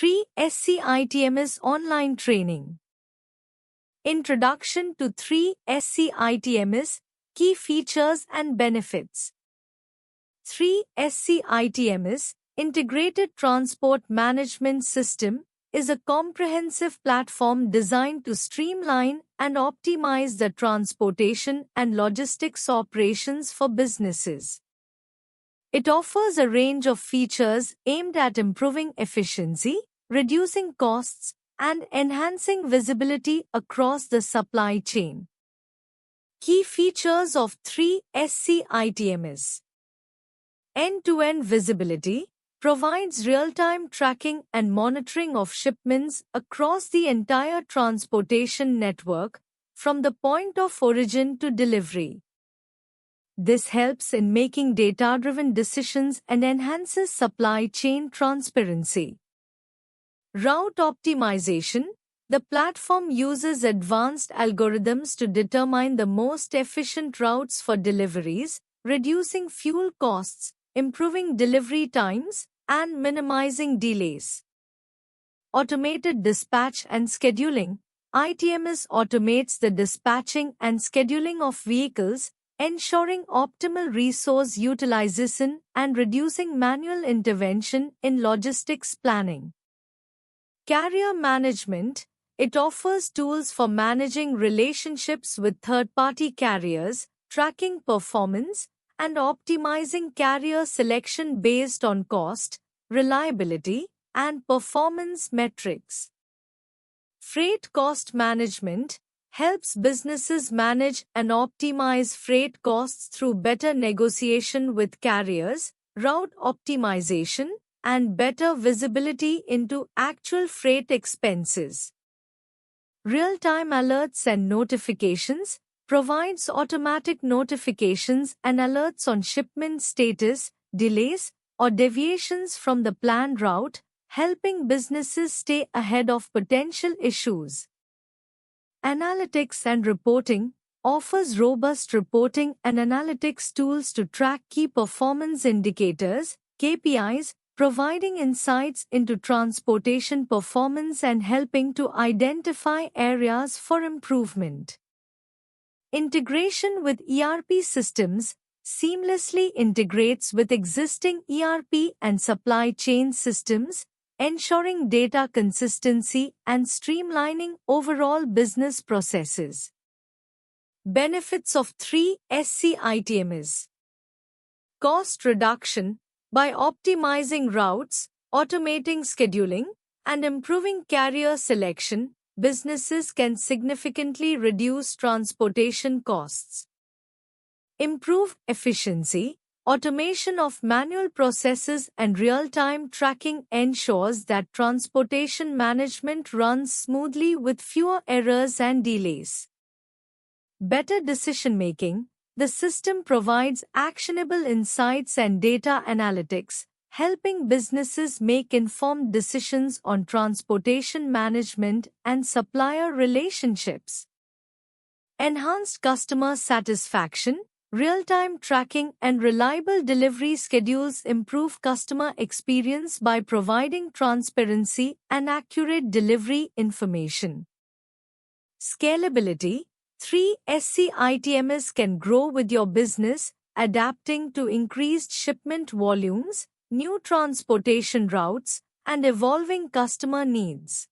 3 SCITMS Online Training. Introduction to 3 SCITMS, Key Features and Benefits. 3 SCITMS, Integrated Transport Management System, is a comprehensive platform designed to streamline and optimize the transportation and logistics operations for businesses. It offers a range of features aimed at improving efficiency, reducing costs, and enhancing visibility across the supply chain. Key features of 3 SCITMS. End-to-end visibility provides real-time tracking and monitoring of shipments across the entire transportation network, from the point of origin to delivery. This helps in making data-driven decisions and enhances supply chain transparency. Route optimization. The platform uses advanced algorithms to determine the most efficient routes for deliveries, reducing fuel costs, improving delivery times, and minimizing delays. Automated dispatch and scheduling. ITMS automates the dispatching and scheduling of vehicles, ensuring optimal resource utilization and reducing manual intervention in logistics planning. Carrier management. It offers tools for managing relationships with third-party carriers, tracking performance, and optimizing carrier selection based on cost, reliability, and performance metrics. Freight cost management helps businesses manage and optimize freight costs through better negotiation with carriers, route optimization, and better visibility into actual freight expenses. Real-time alerts and notifications provides automatic notifications and alerts on shipment status, delays, or deviations from the planned route, helping businesses stay ahead of potential issues. Analytics and reporting offers robust reporting and analytics tools to track key performance indicators, KPIs, providing insights into transportation performance and helping to identify areas for improvement. Integration with ERP systems seamlessly integrates with existing ERP and supply chain systems, ensuring data consistency and streamlining overall business processes. Benefits of 3 SCITMS. Cost reduction. By optimizing routes, automating scheduling, and improving carrier selection, businesses can significantly reduce transportation costs. Improved efficiency. Automation of manual processes and real-time tracking ensures that transportation management runs smoothly with fewer errors and delays. Better decision-making. The system provides actionable insights and data analytics, helping businesses make informed decisions on transportation management and supplier relationships. Enhanced customer satisfaction. Real-time tracking and reliable delivery schedules improve customer experience by providing transparency and accurate delivery information. Scalability. 3 SCITMS can grow with your business, adapting to increased shipment volumes, new transportation routes, and evolving customer needs.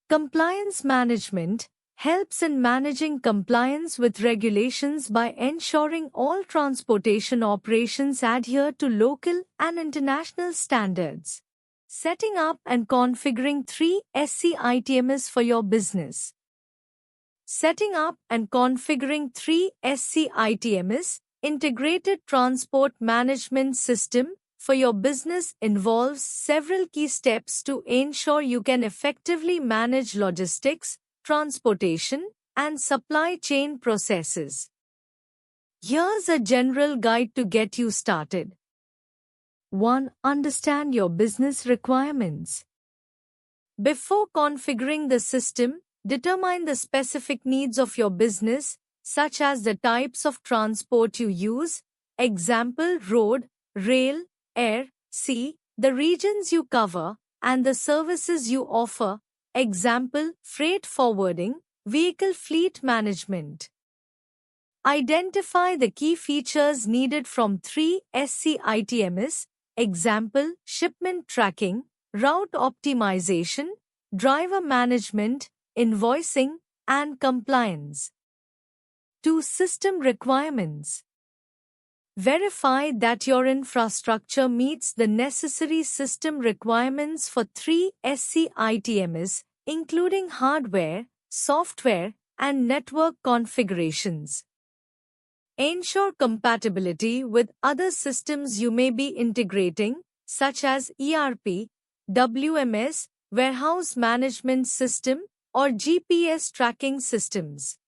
Compliance management helps in managing compliance with regulations by ensuring all transportation operations adhere to local and international standards. Setting up and configuring 3 SCITMS for your business. Setting up and configuring 3 SCITMS, Integrated Transport Management System, for your business involves several key steps to ensure you can effectively manage logistics, transportation, and supply chain processes. Here's a general guide to get you started. 1. Understand your business requirements. Before configuring the system, determine the specific needs of your business, such as the types of transport you use, example road, rail, air, sea, the regions you cover, and the services you offer, example, freight forwarding, vehicle fleet management. Identify the key features needed from 3 SCITMS, example, shipment tracking, route optimization, driver management, invoicing, and compliance. 2. System requirements. Verify that your infrastructure meets the necessary system requirements for 3 SCITMS, including hardware, software, and network configurations. Ensure compatibility with other systems you may be integrating, such as ERP, WMS, warehouse management system, or GPS tracking systems.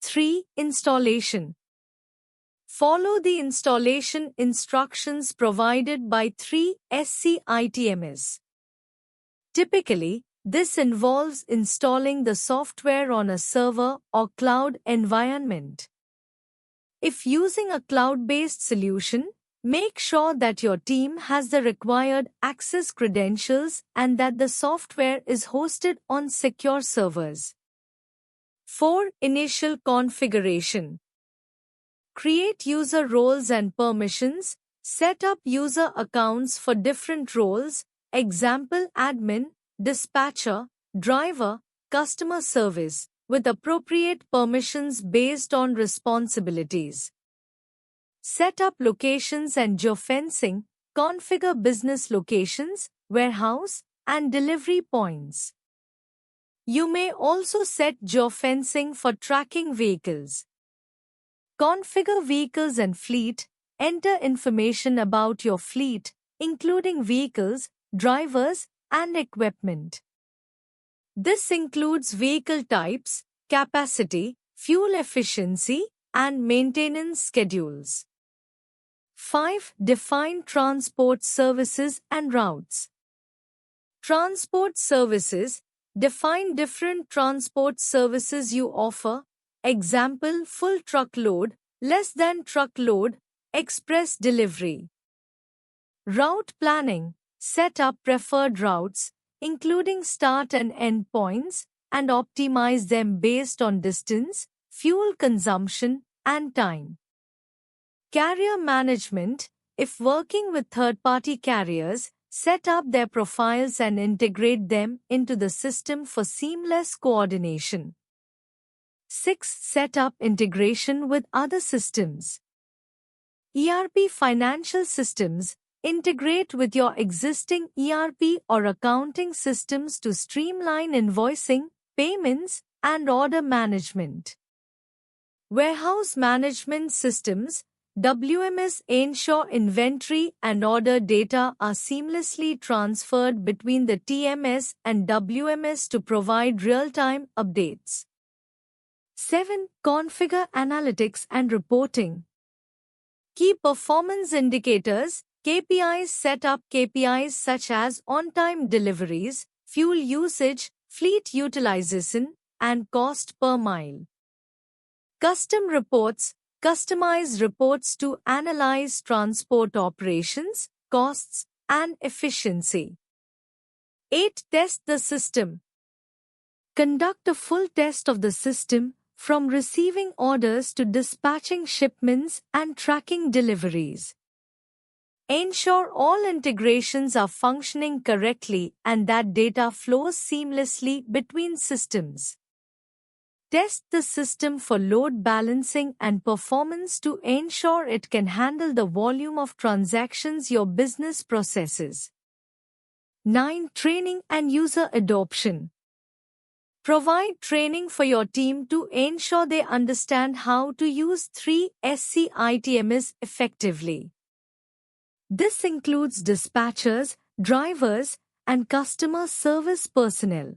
3. Installation. Follow the installation instructions provided by 3 SCITMS. Typically, this involves installing the software on a server or cloud environment. If using a cloud-based solution, make sure that your team has the required access credentials and that the software is hosted on secure servers. 4. Initial configuration. Create user roles and permissions. Set up user accounts for different roles, example admin, dispatcher, driver, customer service, with appropriate permissions based on responsibilities. Set up locations and geofencing. Configure business locations, warehouse, and delivery points. You may also set geofencing for tracking vehicles. Configure vehicles and fleet. Enter information about your fleet, including vehicles, drivers, and equipment. This includes vehicle types, capacity, fuel efficiency, and maintenance schedules. 5. Define transport services and routes. Transport services. Define different transport services you offer, example, full truckload, less than truckload, express delivery. Route planning. Set up preferred routes, including start and end points, and optimize them based on distance, fuel consumption, and time. Carrier management. If working with third-party carriers, set up their profiles and integrate them into the system for seamless coordination. 6. Set up integration with other systems. ERP financial systems. Integrate with your existing ERP or accounting systems to streamline invoicing, payments, and order management. Warehouse management systems, WMS. Ensure inventory and order data are seamlessly transferred between the TMS and WMS to provide real-time updates. 7. Configure analytics and reporting. Key performance indicators, KPIs. Set up KPIs such as on-time deliveries, fuel usage, fleet utilization, and cost per mile. Custom reports. Customize reports to analyze transport operations, costs, and efficiency. 8. Test the system. Conduct a full test of the system, from receiving orders to dispatching shipments and tracking deliveries. Ensure all integrations are functioning correctly and that data flows seamlessly between systems. Test the system for load balancing and performance to ensure it can handle the volume of transactions your business processes. 9. Training and user adoption. Provide training for your team to ensure they understand how to use 3 SCITMS effectively. This includes dispatchers, drivers, and customer service personnel.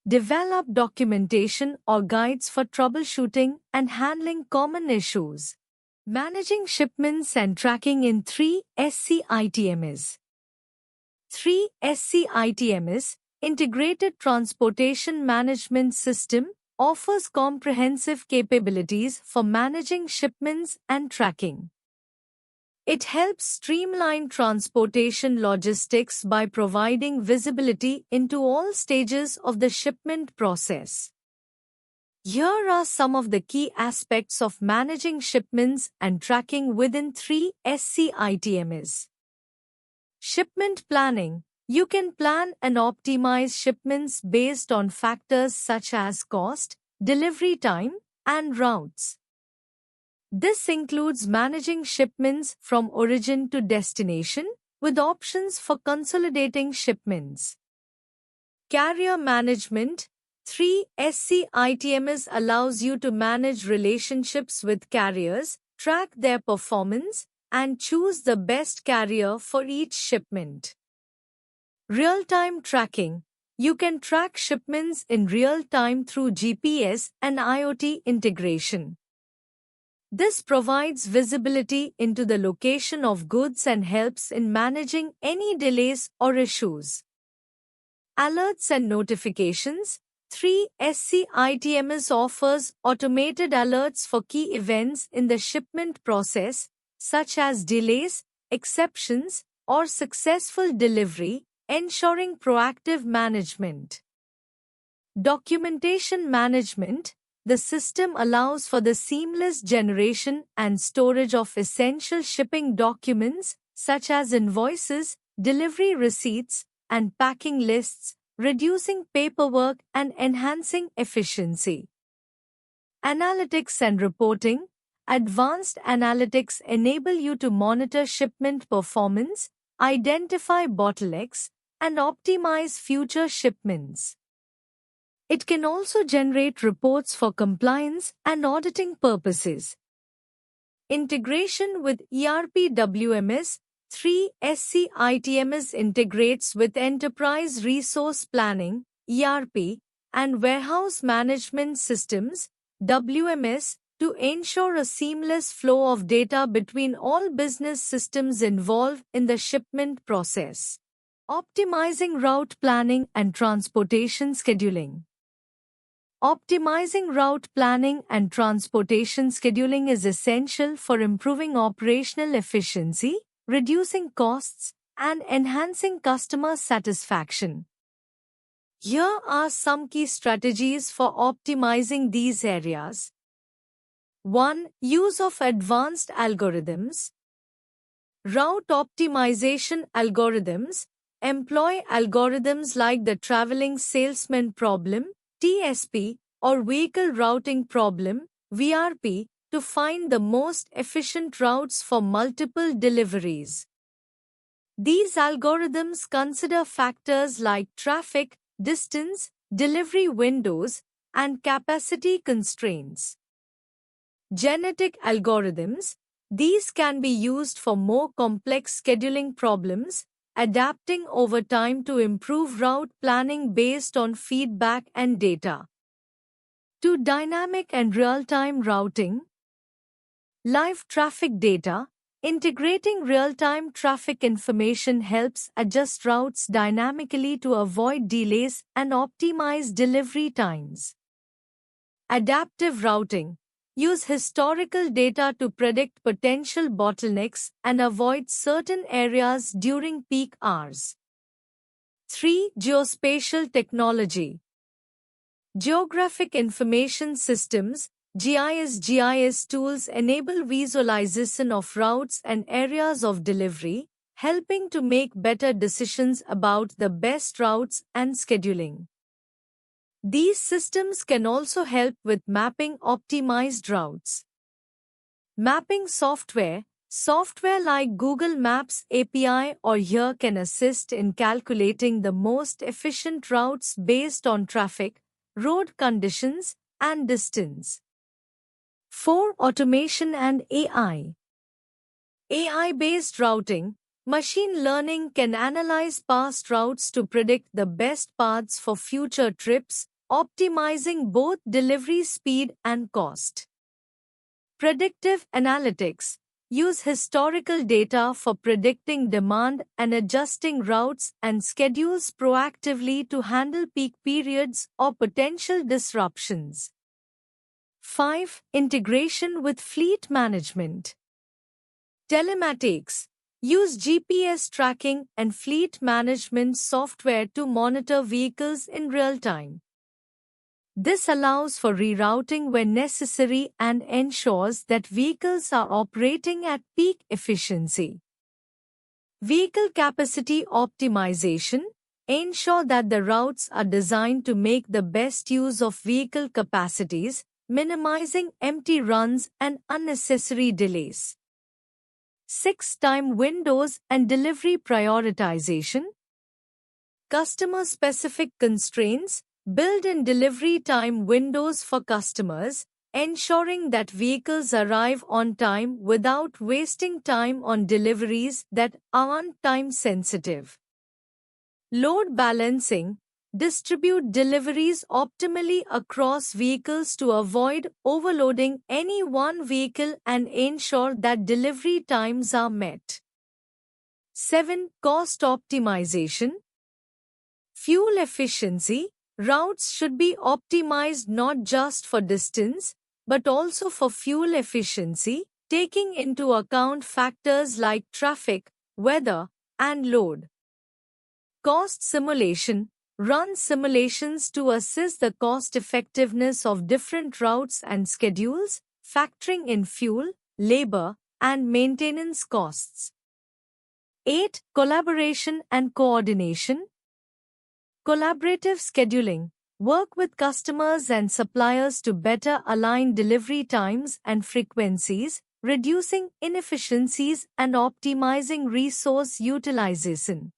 Develop documentation or guides for troubleshooting and handling common issues. Managing shipments and tracking in 3 SCITMS. 3 SCITMS, Integrated Transportation Management System, offers comprehensive capabilities for managing shipments and tracking. It helps streamline transportation logistics by providing visibility into all stages of the shipment process. Here are some of the key aspects of managing shipments and tracking within 3SCITMs. Shipment planning. You can plan and optimize shipments based on factors such as cost, delivery time, and routes. This includes managing shipments from origin to destination, with options for consolidating shipments. Carrier management. 3SCITMs allows you to manage relationships with carriers, track their performance, and choose the best carrier for each shipment. Real-time tracking. You can track shipments in real time through GPS and IoT integration. This provides visibility into the location of goods and helps in managing any delays or issues. Alerts and notifications. 3SCITMs offers automated alerts for key events in the shipment process, such as delays, exceptions, or successful delivery, ensuring proactive management. Documentation management. The system allows for the seamless generation and storage of essential shipping documents, such as invoices, delivery receipts, and packing lists, reducing paperwork and enhancing efficiency. Analytics and reporting. Advanced analytics enable you to monitor shipment performance, identify bottlenecks, and optimize future shipments. It can also generate reports for compliance and auditing purposes. Integration with ERP WMS. 3SCITMs integrates with Enterprise Resource Planning (ERP) and Warehouse Management Systems (WMS) to ensure a seamless flow of data between all business systems involved in the shipment process. Optimizing route planning and transportation scheduling. Optimizing route planning and transportation scheduling is essential for improving operational efficiency, reducing costs, and enhancing customer satisfaction. Here are some key strategies for optimizing these areas. 1. Use of advanced algorithms. Route optimization algorithms. Employ algorithms like the traveling salesman problem, TSP, or vehicle routing problem, VRP, to find the most efficient routes for multiple deliveries. These algorithms consider factors like traffic, distance, delivery windows, and capacity constraints. Genetic algorithms. These can be used for more complex scheduling problems, adapting over time to improve route planning based on feedback and data. 2. Dynamic and real-time routing. Live traffic data. Integrating real-time traffic information helps adjust routes dynamically to avoid delays and optimize delivery times. Adaptive routing. Use historical data to predict potential bottlenecks and avoid certain areas during peak hours. 3. Geospatial technology. Geographic Information Systems GIS tools enable visualization of routes and areas of delivery, helping to make better decisions about the best routes and scheduling. These systems can also help with mapping optimized routes. Mapping software. Software like Google Maps API or Here can assist in calculating the most efficient routes based on traffic, road conditions, and distance. 4. Automation and AI. AI-based routing. Machine learning can analyze past routes to predict the best paths for future trips, optimizing both delivery speed and cost. Predictive analytics. Use historical data for predicting demand and adjusting routes and schedules proactively to handle peak periods or potential disruptions. 5. Integration with fleet management. Telematics. Use GPS tracking and fleet management software to monitor vehicles in real time. This allows for rerouting when necessary and ensures that vehicles are operating at peak efficiency. Vehicle capacity optimization. Ensure that the routes are designed to make the best use of vehicle capacities, minimizing empty runs and unnecessary delays. 6. Time windows and delivery prioritization. Customer-specific constraints. Build in delivery time windows for customers, ensuring that vehicles arrive on time without wasting time on deliveries that aren't time-sensitive. Load balancing. Distribute deliveries optimally across vehicles to avoid overloading any one vehicle and ensure that delivery times are met. 7. Cost optimization. Fuel efficiency. Routes should be optimized not just for distance, but also for fuel efficiency, taking into account factors like traffic, weather, and load. Cost simulation. Run simulations to assess the cost effectiveness of different routes and schedules, factoring in fuel, labor, and maintenance costs. 8. Collaboration and coordination. Collaborative scheduling. Work with customers and suppliers to better align delivery times and frequencies, reducing inefficiencies and optimizing resource utilization.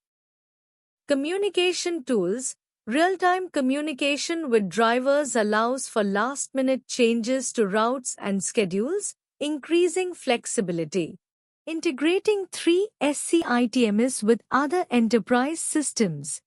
Communication tools. Real-time communication with drivers allows for last-minute changes to routes and schedules, increasing flexibility. Integrating 3 SCITMS with other enterprise systems.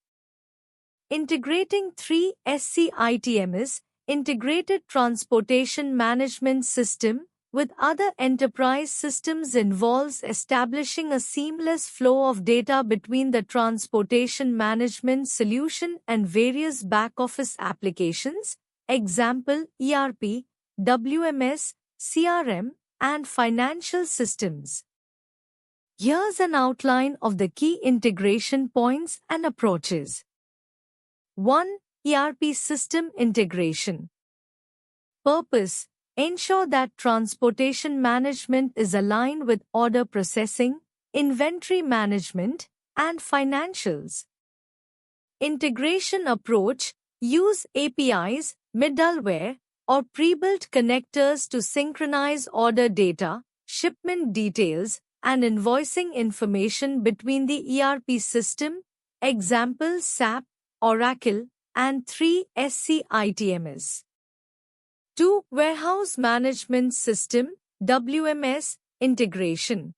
Integrating 3 SCITMS, Integrated Transportation Management System, with other enterprise systems involves establishing a seamless flow of data between the transportation management solution and various back-office applications, example ERP, WMS, CRM, and financial systems. Here's an outline of the key integration points and approaches. 1. ERP system integration. Purpose. Ensure that transportation management is aligned with order processing, inventory management, and financials. Integration approach. Use APIs, middleware, or pre-built connectors to synchronize order data, shipment details, and invoicing information between the ERP system, example SAP, Oracle, and 3 SCITMS. 2. Warehouse Management System WMS integration.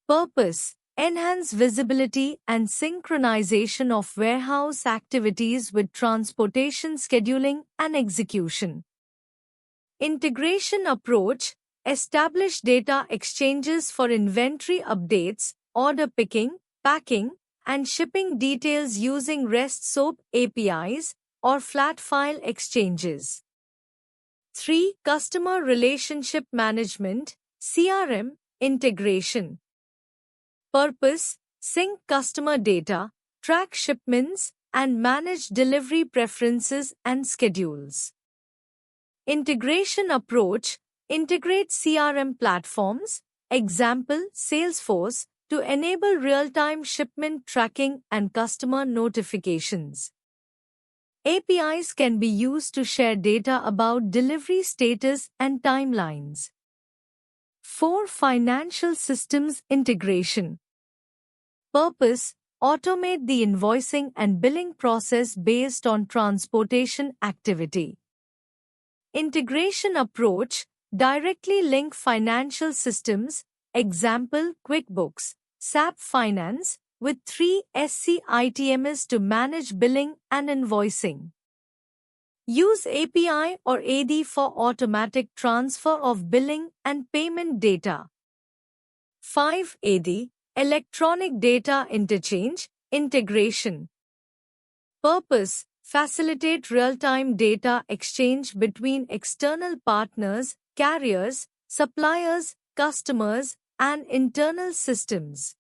Purpose. Enhance visibility and synchronization of warehouse activities with transportation scheduling and execution. Integration approach. Establish data exchanges for inventory updates, order picking, packing, and shipping details using REST SOAP APIs or flat file exchanges. 3. Customer Relationship Management CRM integration. Purpose. Sync customer data, track shipments, and manage delivery preferences and schedules. Integration approach. Integrate CRM platforms, example Salesforce, to enable real-time shipment tracking and customer notifications. APIs can be used to share data about delivery status and timelines. 4. Financial systems integration. Purpose. Automate the invoicing and billing process based on transportation activity. Integration approach. Directly link financial systems, example QuickBooks, SAP Finance, with 3 SCITMS to manage billing and invoicing. Use API or AD for automatic transfer of billing and payment data. 5. AD, Electronic Data Interchange, integration. Purpose. Facilitate real-time data exchange between external partners, carriers, suppliers, customers, and internal systems.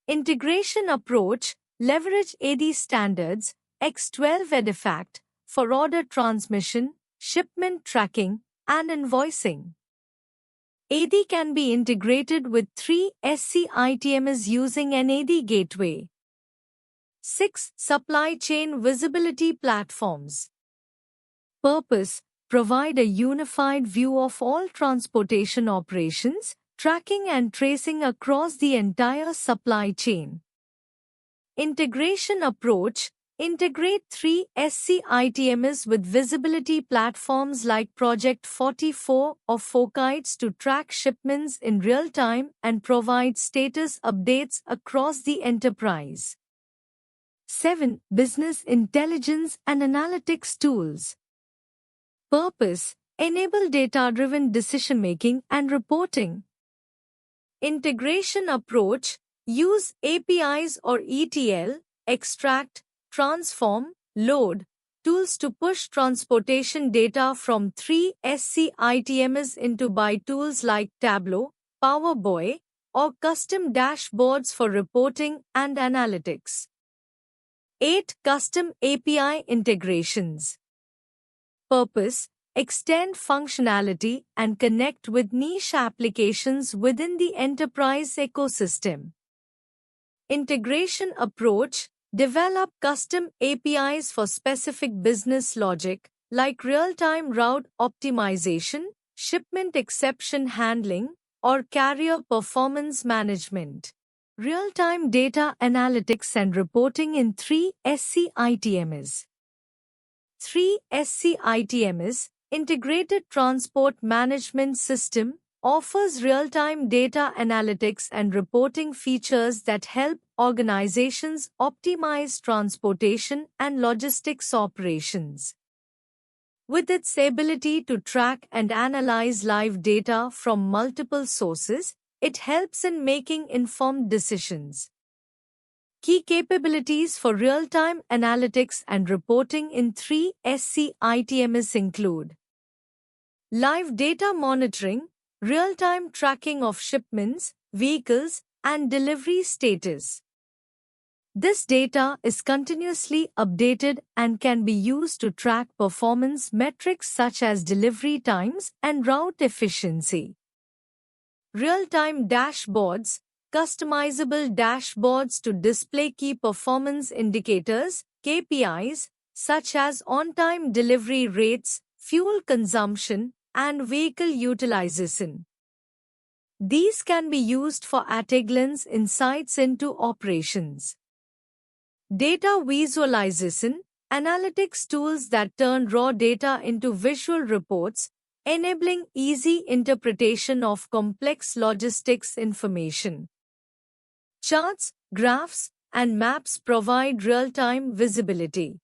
Integration approach leverage AD standards, X12 EDIFACT, for order transmission, shipment tracking, and invoicing. AD can be integrated with 3 SCITMs using an AD gateway. 6. Supply chain visibility platforms. Purpose: provide a unified view of all transportation operations, tracking and tracing across the entire supply chain. Integration approach: integrate 3 SCITMs with visibility platforms like Project 44 or Fokites to track shipments in real time and provide status updates across the enterprise. 7. Business intelligence and analytics tools. Purpose: enable data-driven decision-making and reporting. Integration approach: use APIs or ETL, extract, transform, load tools to push transportation data from 3 SCITMs into BI tools like Tableau, Power BI, or custom dashboards for reporting and analytics. 8. Custom API integrations. Purpose: extend functionality and connect with niche applications within the enterprise ecosystem. Integration approach: develop custom APIs for specific business logic, like real-time route optimization, shipment exception handling, or carrier performance management. Real-time data analytics and reporting in 3 SCITMs. 3 SCITMs, Integrated Transport Management System, offers real-time data analytics and reporting features that help organizations optimize transportation and logistics operations. With its ability to track and analyze live data from multiple sources, it helps in making informed decisions. Key capabilities for real-time analytics and reporting in 3 SCITMs include live data monitoring, real-time tracking of shipments, vehicles, and delivery status. This data is continuously updated and can be used to track performance metrics such as delivery times and route efficiency. Real-time dashboards, customizable dashboards to display key performance indicators, KPIs, such as on-time delivery rates, fuel consumption, and vehicle utilization. These can be used for at-a-glance insights into operations. Data visualization, analytics tools that turn raw data into visual reports, enabling easy interpretation of complex logistics information. Charts, graphs, and maps provide real-time visibility.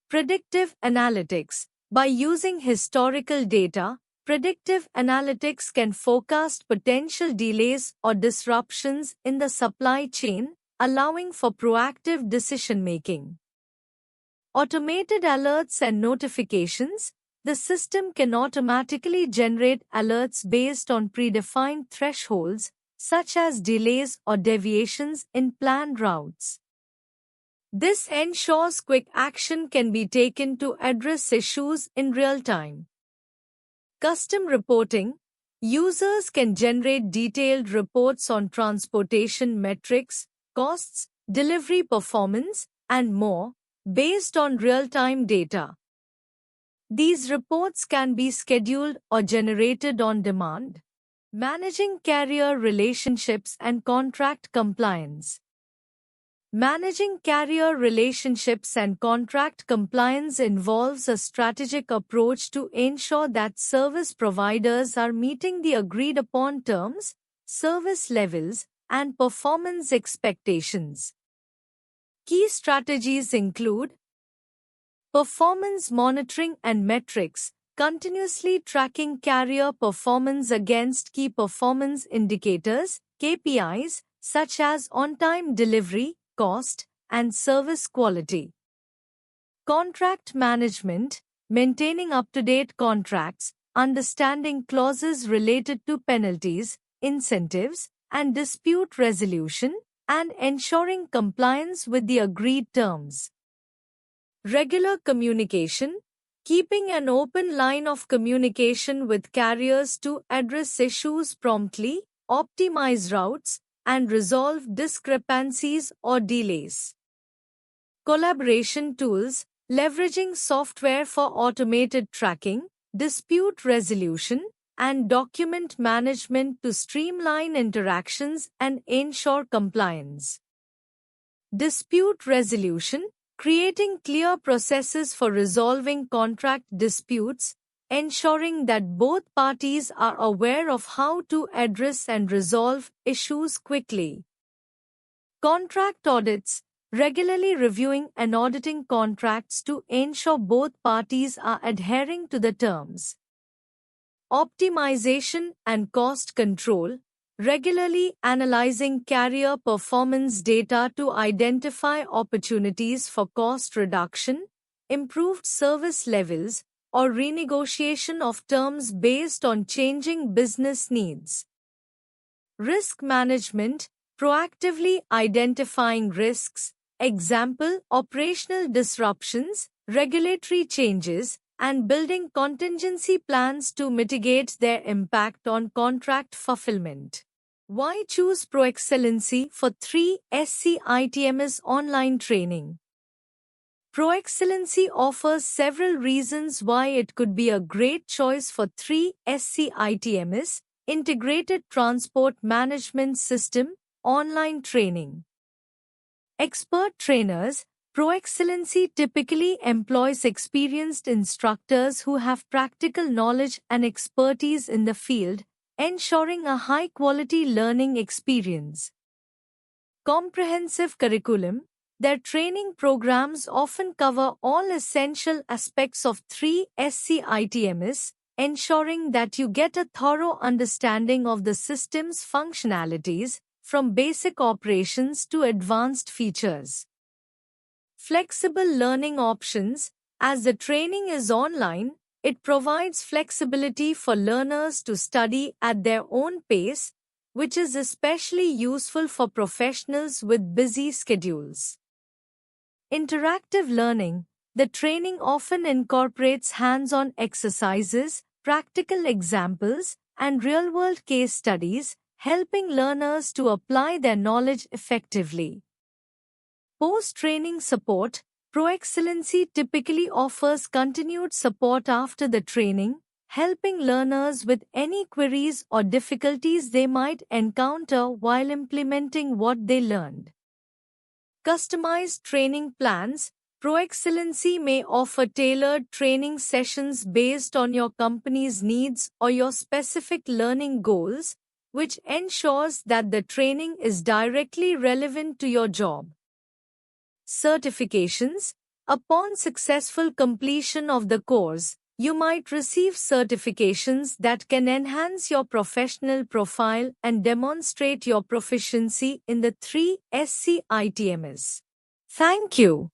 Predictive analytics. By using historical data, predictive analytics can forecast potential delays or disruptions in the supply chain, allowing for proactive decision-making. Automated alerts and notifications. The system can automatically generate alerts based on predefined thresholds, such as delays or deviations in planned routes. This ensures quick action can be taken to address issues in real time. Custom reporting. Users can generate detailed reports on transportation metrics, costs, delivery performance, and more, based on real-time data. These reports can be scheduled or generated on demand. Managing carrier relationships and contract compliance. Managing carrier relationships and contract compliance involves a strategic approach to ensure that service providers are meeting the agreed-upon terms, service levels, and performance expectations. Key strategies include performance monitoring and metrics, continuously tracking carrier performance against key performance indicators, KPIs, such as on-time delivery, cost, and service quality. Contract management, maintaining up-to-date contracts, understanding clauses related to penalties, incentives and dispute resolution, and ensuring compliance with the agreed terms. Regular communication, keeping an open line of communication with carriers to address issues promptly, optimize routes, and resolve discrepancies or delays. Collaboration tools, leveraging software for automated tracking, dispute resolution, and document management to streamline interactions and ensure compliance. Dispute resolution, creating clear processes for resolving contract disputes, ensuring that both parties are aware of how to address and resolve issues quickly. Contract audits, regularly reviewing and auditing contracts to ensure both parties are adhering to the terms. Optimization and cost control, regularly analyzing carrier performance data to identify opportunities for cost reduction, improved service levels, or renegotiation of terms based on changing business needs. Risk management, proactively identifying risks, example, operational disruptions, regulatory changes, and building contingency plans to mitigate their impact on contract fulfillment. Why choose ProExcellency for 3 SCITMS online training? ProExcellency offers several reasons why it could be a great choice for 3 SCITMS, Integrated Transport Management System, online training. Expert trainers, ProExcellency typically employs experienced instructors who have practical knowledge and expertise in the field, ensuring a high-quality learning experience. Comprehensive curriculum, their training programs often cover all essential aspects of 3 SCITMS, ensuring that you get a thorough understanding of the system's functionalities, from basic operations to advanced features. Flexible learning options, as the training is online, it provides flexibility for learners to study at their own pace, which is especially useful for professionals with busy schedules. Interactive learning, the training often incorporates hands-on exercises, practical examples, and real-world case studies, helping learners to apply their knowledge effectively. Post-training support, ProExcellency typically offers continued support after the training, helping learners with any queries or difficulties they might encounter while implementing what they learned. Customized training plans, ProExcellency may offer tailored training sessions based on your company's needs or your specific learning goals, which ensures that the training is directly relevant to your job. Certifications, upon successful completion of the course, you might receive certifications that can enhance your professional profile and demonstrate your proficiency in the 3 SCITMS. Thank you.